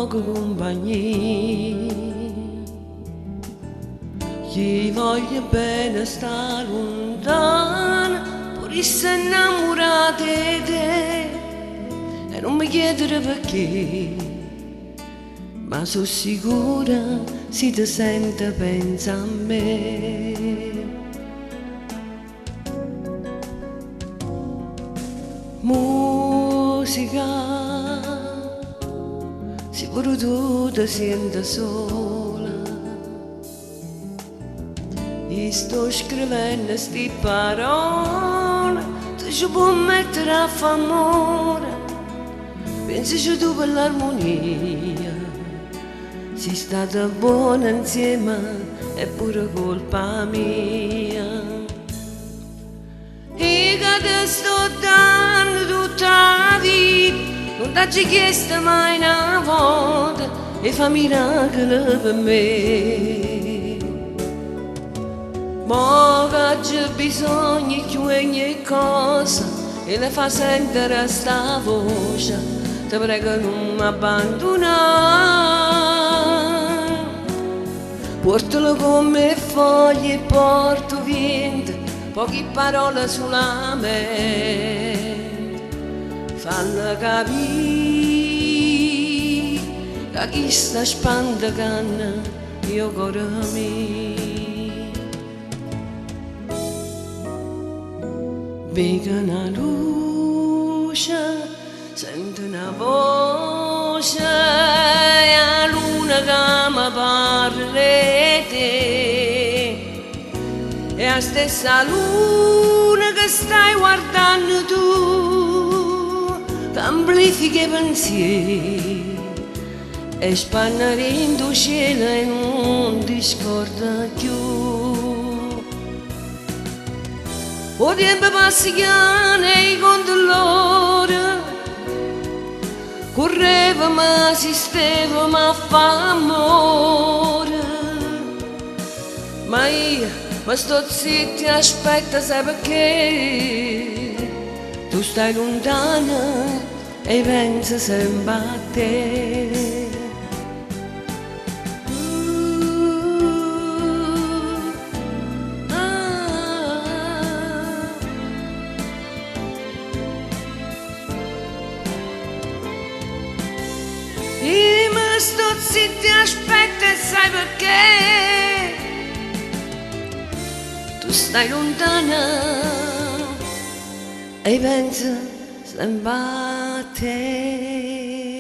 poco compagnia. Gli voglio bene sta lontana, pur se innamorata di te, e non mi chiedere perché, ma sono sicura se ti sente pensa a me. Musica, sicuro tu ti senti sola, e sto scrivendo sti parole, tu ci puoi mettere a famore, pensaci tu per l'armonia, sei stata buona insieme, è pure colpa mia. E che ti sto dando tutta la vita, non t'ho chiesto mai una volta, e fa miracoli per me. Ma che c'è bisogno di ogni cosa, e le fa sentire sta voce, ti prego non mi abbandonare. Portalo con me foglie e porto vento, poche parole sulla mente, fanno capire che chi sta spanda canna io cuore mio. Vedo una luce, sento una voce, e la luna che mi parla di te. E la stessa luna che stai guardando tu, che amplifica i pensieri e spanna in tuo cielo e non ti scorda più. O tempo passa nei condolori, correva ma esisteva ma fa amore, ma io ma sto zitti, aspetta, sai perché? Tu stai lontana e pensi sempre a te. E ma sto zitti, aspetta, sai perché? Tu stai lontana e penso sempre a te.